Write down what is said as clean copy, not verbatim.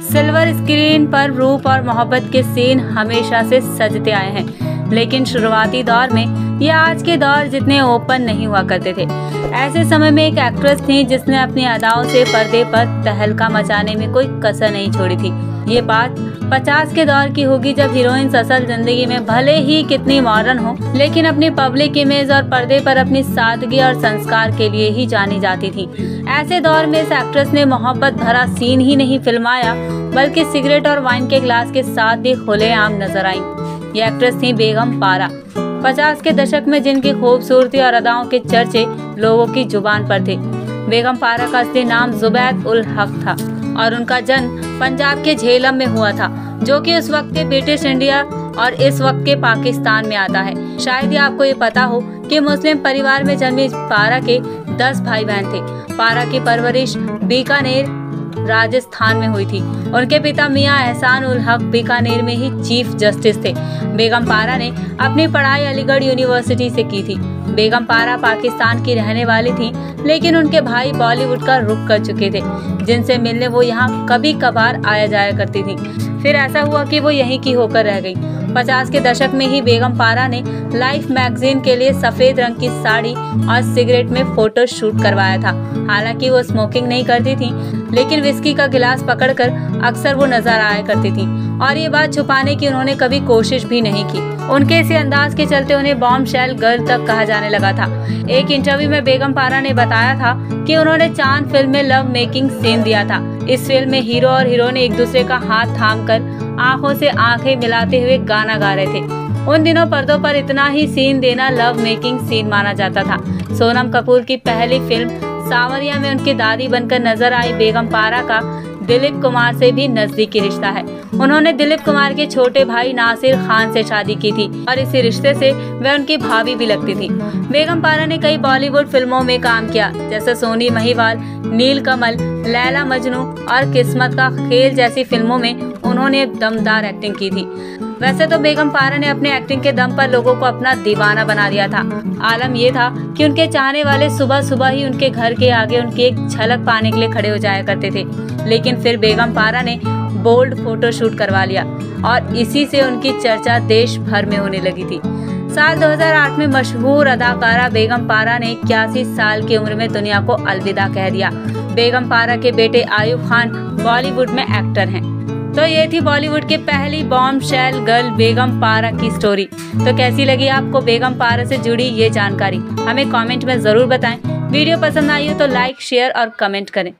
Silver screen पर रूप और मोहब्बत के सीन हमेशा से सजते आए हैं, लेकिन शुरुआती दौर में या आज के दौर जितने ओपन नहीं हुआ करते थे। ऐसे समय में एक एक्ट्रेस थी जिसने अपनी अदाओं से पर्दे पर तहलका मचाने में कोई कसर नहीं छोड़ी थी। ये बात 50 के दौर की होगी, जब हीरोइंस असल जिंदगी में भले ही कितनी मॉडर्न हो, लेकिन अपनी पब्लिक इमेज और पर्दे पर अपनी सादगी और संस्कार के लिए ही जानी जाती थी। ऐसे दौर में इस एक्ट्रेस ने मोहब्बत भरा सीन ही नहीं फिल्माया, बल्कि सिगरेट और वाइन के ग्लास के साथ भी खुलेआम नजर आई। ये एक्ट्रेस थी बेगम पारा। 50 के दशक में जिनकी खूबसूरती और अदाओं के चर्चे लोगों की जुबान पर थे। बेगम पारा का असली नाम जुबैद उल हक था और उनका जन्म पंजाब के झेलम में हुआ था, जो कि उस वक्त के ब्रिटिश इंडिया और इस वक्त के पाकिस्तान में आता है। शायद ही आपको ये पता हो कि मुस्लिम परिवार में जन्मी पारा के 10 भाई बहन थे। पारा की परवरिश बीकानेर राजस्थान में हुई थी। उनके पिता मियां एहसान उल हक बीकानेर में ही चीफ जस्टिस थे। बेगम पारा ने अपनी पढ़ाई अलीगढ़ यूनिवर्सिटी से की थी। बेगम पारा पाकिस्तान की रहने वाली थी, लेकिन उनके भाई बॉलीवुड का रुख कर चुके थे, जिनसे मिलने वो यहाँ कभी कभार आया जाया करती थी। फिर ऐसा हुआ कि वो यहीं की होकर रह गई। 50 के दशक में ही बेगम पारा ने लाइफ मैगजीन के लिए सफेद रंग की साड़ी और सिगरेट में फोटो शूट करवाया था। हालांकि वो स्मोकिंग नहीं करती थी, लेकिन विस्की का गिलास पकड़कर अक्सर वो नजर आया करती थी, और ये बात छुपाने की उन्होंने कभी कोशिश भी नहीं की। उनके इसी अंदाज के चलते उन्हें बॉम्ब शेल गर्ल तक कहा जाने लगा था। एक इंटरव्यू में बेगम पारा ने बताया था कि उन्होंने चांद फिल्म में लव मेकिंग सीन दिया था। इस फिल्म में हीरो और हीरोइन एक दूसरे का हाथ थामकर आंखों से आंखें मिलाते हुए गाना गा रहे थे। उन दिनों पर्दों पर इतना ही सीन देना लव मेकिंग सीन माना जाता था। सोनम कपूर की पहली फिल्म सावरिया में उनकी दादी बनकर नजर आई बेगम पारा का दिलीप कुमार से भी नजदीकी रिश्ता है। उन्होंने दिलीप कुमार के छोटे भाई नासिर खान से शादी की थी और इसी रिश्ते से वह उनकी भाभी भी लगती थी। बेगम पारा ने कई बॉलीवुड फिल्मों में काम किया, जैसे सोनी महिवाल, नील कमल, लैला मजनू और किस्मत का खेल जैसी फिल्मों में उन्होंने दमदार एक्टिंग की थी। वैसे तो बेगम पारा ने अपने एक्टिंग के दम पर लोगों को अपना दीवाना बना दिया था। आलम ये था कि उनके चाहने वाले सुबह सुबह ही उनके घर के आगे उनकी एक झलक पाने के लिए खड़े हो जाया करते थे। लेकिन फिर बेगम पारा ने बोल्ड फोटो शूट करवा लिया और इसी से उनकी चर्चा देश भर में होने लगी थी। साल 2008 में मशहूर अदाकारा बेगम पारा ने 81 साल की उम्र में दुनिया को अलविदा कह दिया। बेगम पारा के बेटे आयुब खान बॉलीवुड में एक्टर हैं। तो ये थी बॉलीवुड की पहली बॉम्ब शेल गर्ल बेगम पारा की स्टोरी। तो कैसी लगी आपको बेगम पारा से जुड़ी ये जानकारी? हमें कमेंट में जरूर बताएं। वीडियो पसंद आई हो तो लाइक, शेयर और कमेंट करें।